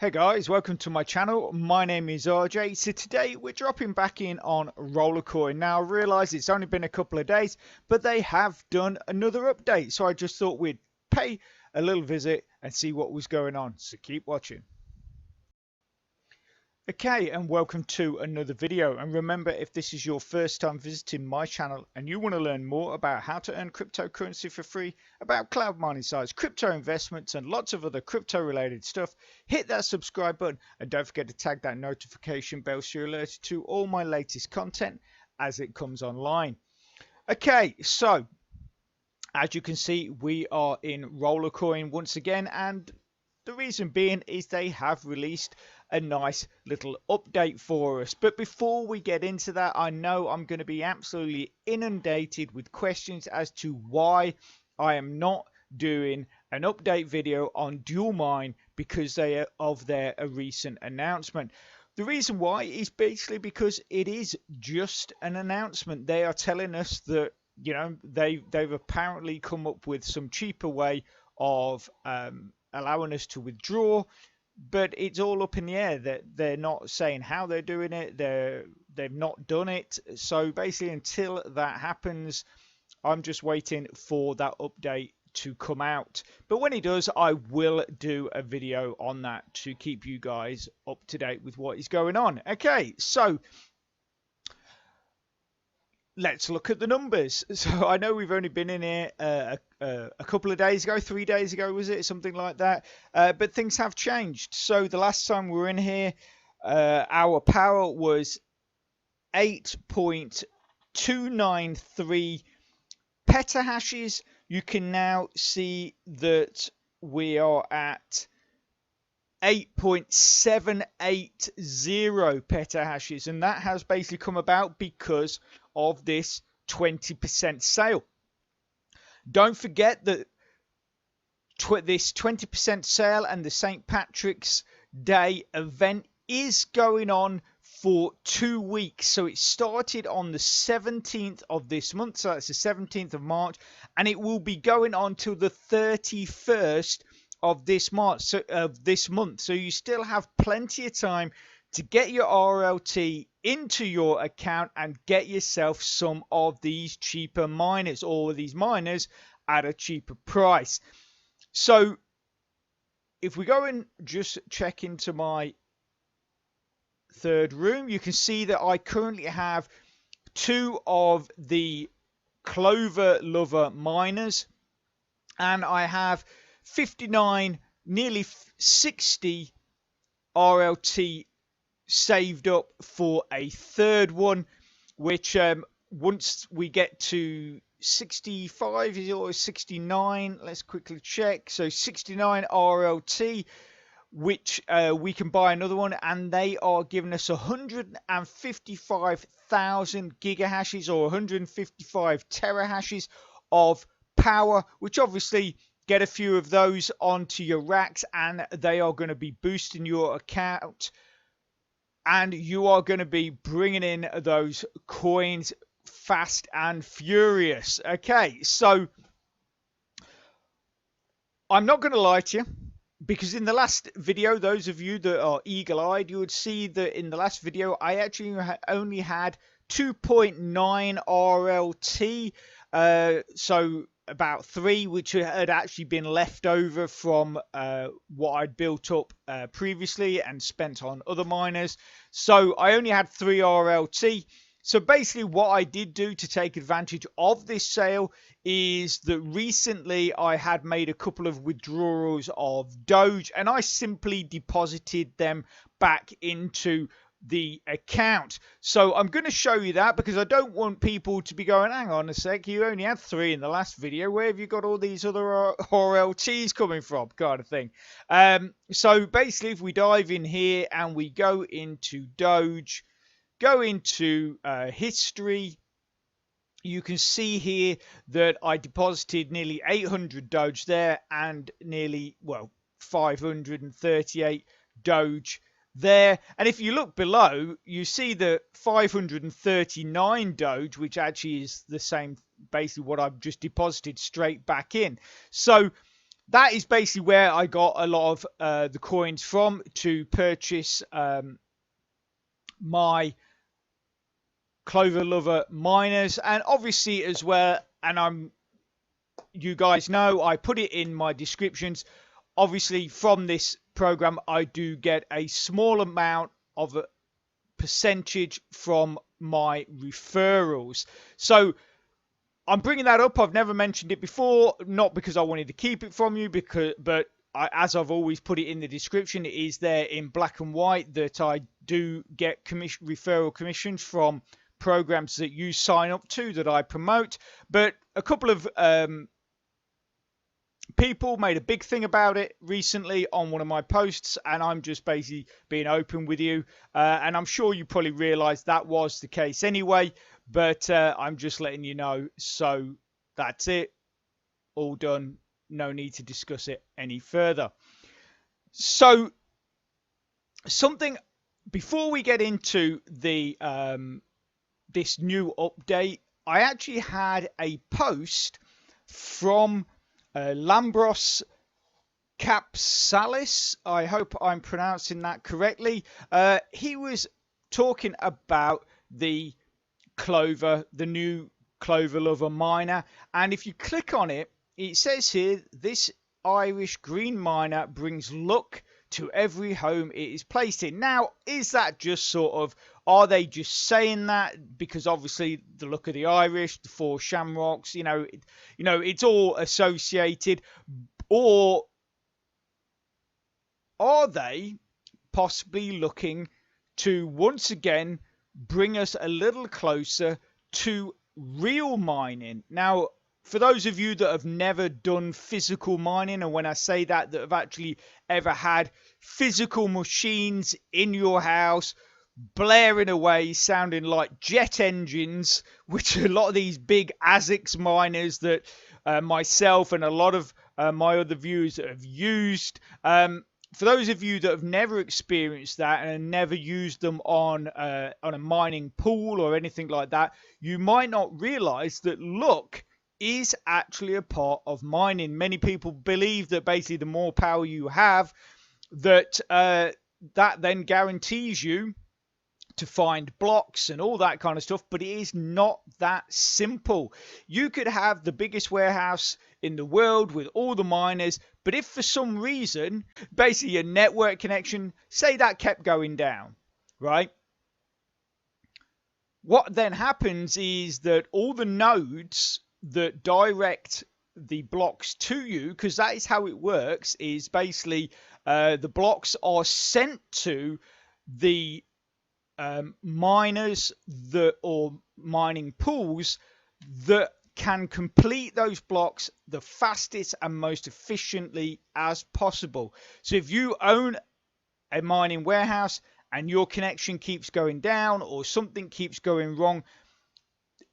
Hey guys, welcome to my channel. My name is RJ. So today we're dropping back in on Rollercoin. Now I realise it's only been a couple of days, but they have done another update. So I just thought we'd pay a little visit and see what was going on. So keep watching. Okay, and welcome to another video. And remember, if this is your first time visiting my channel and you want to learn more about how to earn cryptocurrency for free, about cloud mining sites, crypto investments, and lots of other crypto related stuff, hit that subscribe button and don't forget to tag that notification bell so you're alerted to all my latest content as it comes online. Okay, so as you can see, we are in Rollercoin once again, and the reason being is they have released a nice little update for us. But before we get into that, I know I'm going to be absolutely inundated with questions as to why I am not doing an update video on dual mine because of their recent announcement. The reason why is basically because it is just an announcement. They are telling us that, you know, they've apparently come up with some cheaper way of allowing us to withdraw, but it's all up in the air. That they're not saying how they're doing it. They've not done it. So basically, until that happens, I'm just waiting for that update to come out. But when it does, I will do a video on that to keep you guys up to date with what is going on. Okay, so let's look at the numbers. So I know we've only been in here a couple of days ago, 3 days ago, was it? Something like that. But things have changed. So the last time we were in here, our power was 8.293 petahashes. You can now see that we are at 8.780 petahashes, and that has basically come about because of this 20% sale. Don't forget that this 20% sale and the St. Patrick's Day event is going on for 2 weeks. So it started on the 17th of this month, so that's the 17th of March, and it will be going on till the 31st of this month. So you still have plenty of time to get your RLT into your account and get yourself some of these cheaper miners, or these miners at a cheaper price. So if we go and just check into my third room, you can see that I currently have 2 of the Clover Lover miners, and I have 59, nearly 60 RLT saved up for a third one, which once we get to 65 or 69, let's quickly check. So 69 RLT, which we can buy another one, and they are giving us 155,000 gigahashes or 155 terahashes of power, which obviously get a few of those onto your racks, and they are going to be boosting your account, and you are going to be bringing in those coins fast and furious. Okay, so I'm not going to lie to you, because in the last video, those of you that are eagle-eyed, you would see that in the last video I actually only had 2.9 RLT, so about 3, which had actually been left over from what I'd built up previously and spent on other miners. So I only had 3 RLT. So basically what I did do to take advantage of this sale is that recently I had made a couple of withdrawals of Doge, and I simply deposited them back into the account. So I'm going to show you that, because I don't want people to be going, hang on a sec, you only had 3 in the last video, where have you got all these other RLTs coming from, kind of thing. So basically, if we dive in here and we go into Doge, go into history, you can see here that I deposited nearly 800 Doge there, and nearly, well, 538 Doge there. And if you look below, you see the 539 Doge, which actually is the same, basically what I've just deposited straight back in. So that is basically where I got a lot of the coins from to purchase my Clover Lover miners, and obviously as well, and you guys know I put it in my descriptions, obviously from this program I do get a small amount of a percentage from my referrals. So I'm bringing that up. I've never mentioned it before, not because I wanted to keep it from you, but as I've always put it in the description, it is there in black and white that I do get referral commissions from programs that you sign up to that I promote. But a couple of people made a big thing about it recently on one of my posts, and I'm just basically being open with you. And I'm sure you probably realized that was the case anyway, but I'm just letting you know. So that's it. All done. No need to discuss it any further. So something before we get into the this new update, I actually had a post from Lambros Capsalis. I hope I'm pronouncing that correctly. He was talking about the Clover, the new Clover Lover miner, and if you click on it, it says here, this Irish green miner brings luck to every home it is placed in. Now, is that just sort of, are they just saying that because obviously the look of the Irish, the four shamrocks, it's all associated, or are they possibly looking to once again bring us a little closer to real mining? Now, for those of you that have never done physical mining, and when I say that have actually ever had physical machines in your house blaring away, sounding like jet engines, which a lot of these big ASICs miners that myself and a lot of my other viewers have used. For those of you that have never experienced that and never used them on a mining pool or anything like that, you might not realize that luck is actually a part of mining. Many people believe that basically the more power you have, that that then guarantees you to find blocks and all that kind of stuff, but it is not that simple. You could have the biggest warehouse in the world with all the miners, but if for some reason basically your network connection, say that kept going down, right, what then happens is that all the nodes that direct the blocks to you, because that is how it works, is basically the blocks are sent to the miners or mining pools that can complete those blocks the fastest and most efficiently as possible. So if you own a mining warehouse and your connection keeps going down or something keeps going wrong,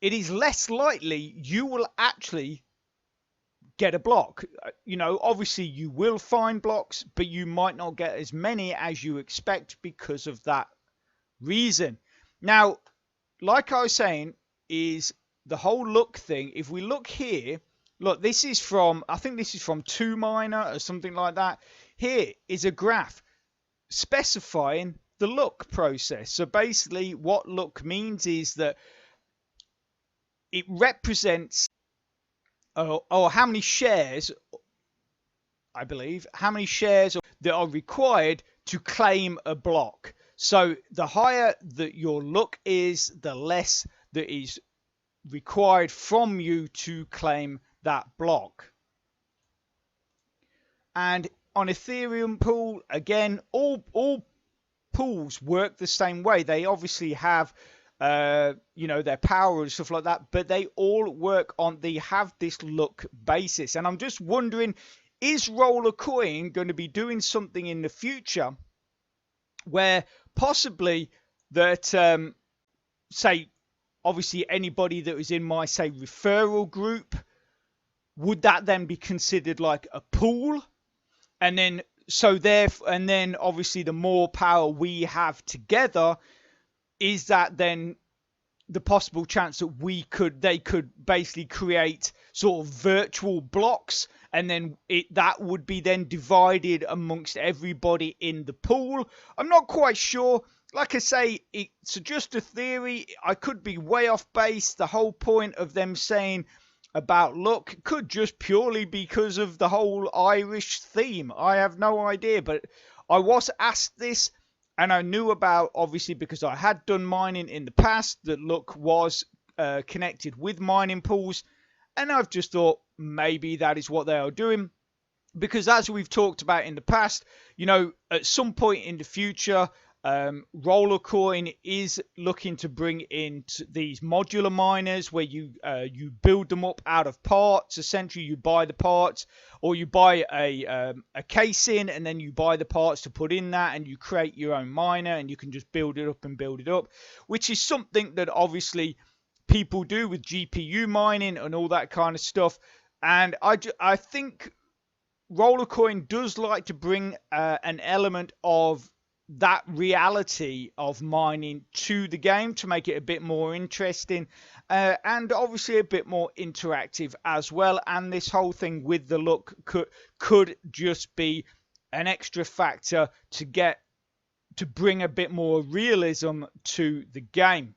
it is less likely you will actually get a block. Obviously you will find blocks, but you might not get as many as you expect because of that reason. Now, like I was saying, is the whole luck thing. If we look here, look, this is from, I think this is from 2Miner or something like that. Here is a graph specifying the luck process. So basically what luck means is that it represents how many shares, I believe, how many shares that are required to claim a block. So the higher that your luck is, the less that is required from you to claim that block. And on Ethereum pool, again, all pools work the same way. They obviously have their power and stuff like that, but they all work on, they have this luck basis. And I'm just wondering, is Rollercoin going to be doing something in the future where possibly that say obviously anybody that was in my say referral group, would that then be considered like a pool? And then and then obviously the more power we have together, is that then the possible chance that they could basically create sort of virtual blocks, and then that would be then divided amongst everybody in the pool. I'm not quite sure. Like I say, it's just a theory. I could be way off base. The whole point of them saying about luck could just purely because of the whole Irish theme. I have no idea, but I was asked this, and I knew about, obviously, because I had done mining in the past, that luck was connected with mining pools. And I've just thought maybe that is what they are doing. Because as we've talked about in the past, at some point in the future, Rollercoin is looking to bring in these modular miners where you build them up out of parts. Essentially, you buy the parts, or you buy a casing, and then you buy the parts to put in that, and you create your own miner, and you can just build it up, which is something that obviously people do with GPU mining and all that kind of stuff. And I think Rollercoin does like to bring an element of that reality of mining to the game to make it a bit more interesting, and obviously a bit more interactive as well. And this whole thing with the luck could just be an extra factor to bring a bit more realism to the game.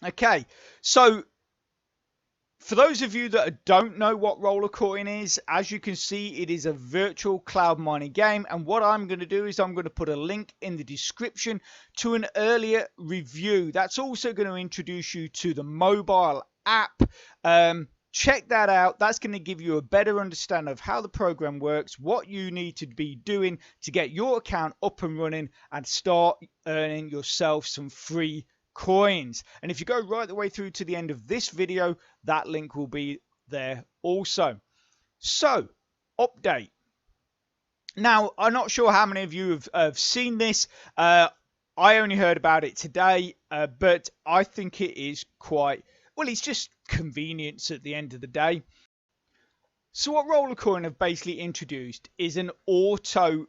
Okay, so for those of you that don't know what Rollercoin is, as you can see, it is a virtual cloud mining game. And what I'm going to do is I'm going to put a link in the description to an earlier review. That's also going to introduce you to the mobile app. Check that out. That's going to give you a better understanding of how the program works, what you need to be doing to get your account up and running and start earning yourself some free coins. And if you go right the way through to the end of this video, that link will be there also. So, update. Now, I'm not sure how many of you have seen this. I only heard about it today, but I think it is quite, well, it's just convenience at the end of the day. So what Rollercoin have basically introduced is an auto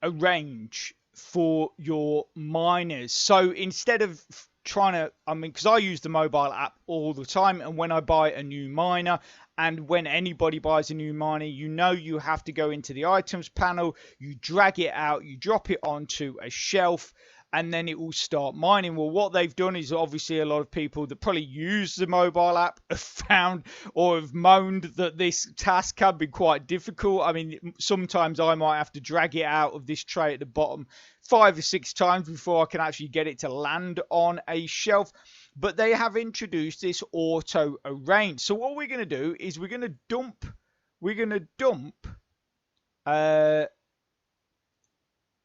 arrange for your miners. So instead of trying to, because I use the mobile app all the time, and when I buy a new miner, and when anybody buys a new miner, you have to go into the items panel, you drag it out, you drop it onto a shelf, and then it will start mining. Well, what they've done is, obviously, a lot of people that probably use the mobile app have found or have moaned that this task can be quite difficult. I mean, sometimes I might have to drag it out of this tray at the bottom 5 or 6 times before I can actually get it to land on a shelf. But they have introduced this auto arrange. So what we're going to do is we're going to dump a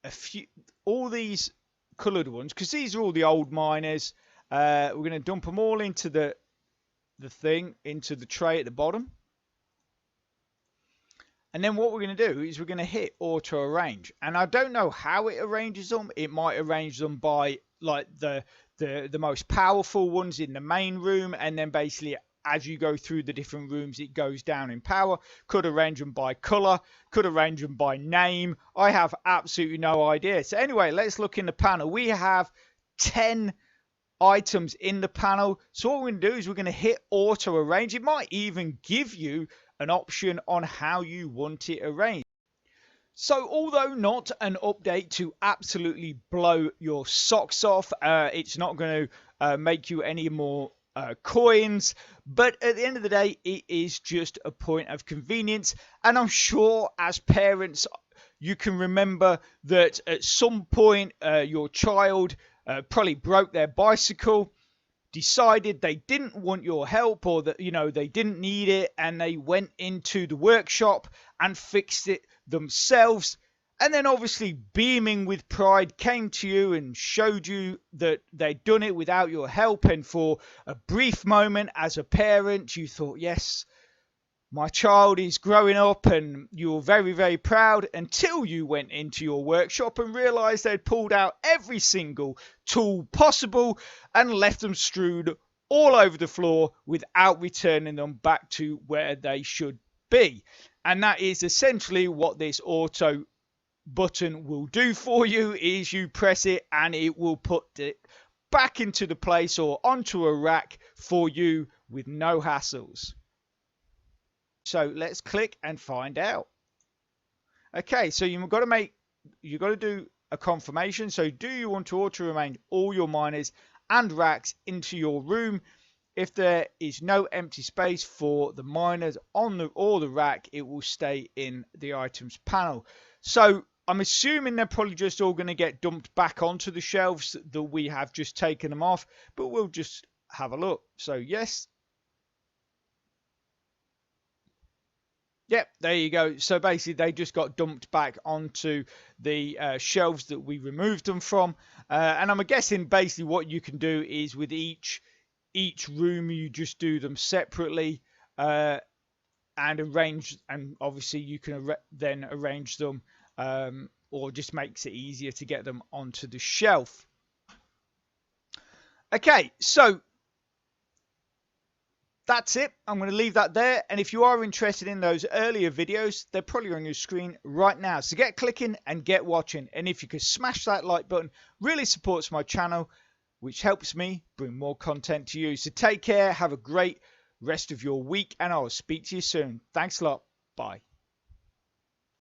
few, all these coloured ones, because these are all the old miners. We're going to dump them all into the tray at the bottom. And then what we're going to do is we're going to hit auto arrange. And I don't know how it arranges them. It might arrange them by like the most powerful ones in the main room, and then basically as you go through the different rooms it goes down in power. Could arrange them by color, could arrange them by name. I have absolutely no idea. So anyway, let's look in the panel. We have 10 items in the panel. So what we're going to do is we're going to hit auto arrange. It might even give you an option on how you want it arranged. So although not an update to absolutely blow your socks off, it's not going to make you any more coins, but at the end of the day it is just a point of convenience. And I'm sure as parents you can remember that at some point your child probably broke their bicycle, decided they didn't want your help, or that they didn't need it, and they went into the workshop and fixed it themselves, and then obviously beaming with pride came to you and showed you that they'd done it without your help. And for a brief moment as a parent you thought, yes, my child is growing up, and you were very, very proud, until you went into your workshop and realized they'd pulled out every single tool possible and left them strewed all over the floor without returning them back to where they should be. And that is essentially what this auto button will do for you, is you press it and it will put it back into the place or onto a rack for you with no hassles. So let's click and find out. Okay, so you've got to do a confirmation. So do you want to auto remain all your miners and racks into your room? If there is no empty space for the miners on the rack, it will stay in the items panel. So I'm assuming they're probably just all going to get dumped back onto the shelves that we have just taken them off, but we'll just have a look. So yes. Yep, there you go. So basically they just got dumped back onto the shelves that we removed them from. And I'm guessing basically what you can do is with each room you just do them separately and arrange, and obviously you can then arrange them or just makes it easier to get them onto the shelf. Okay, so that's it. I'm going to leave that there. And if you are interested in those earlier videos, they're probably on your screen right now. So get clicking and get watching. And if you could smash that like button, really supports my channel, which helps me bring more content to you. So take care. Have a great rest of your week, and I'll speak to you soon. Thanks a lot. Bye.